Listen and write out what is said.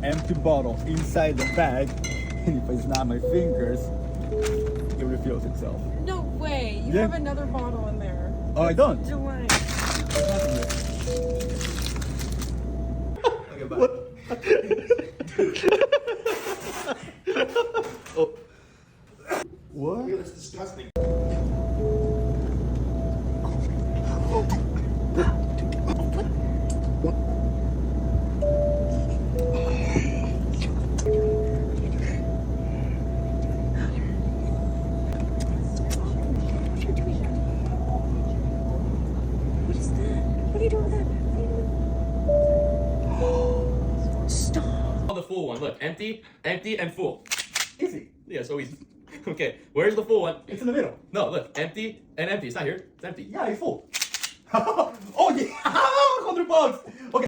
empty bottle inside the bag, and if I snap my fingers, it refills itself. No way. You Yeah. have another bottle in there. Oh, I don't. Doing. Okay, bye. Oh. What? That's disgusting. What is that? What are you doing with that? Stop. The full one. Look, empty, empty, and full. Easy. Yeah, so easy. Okay, where's the full one? It's in the middle. No, look, empty and empty. It's not here. It's empty. Yeah, it's full. Oh yeah, $100. Okay.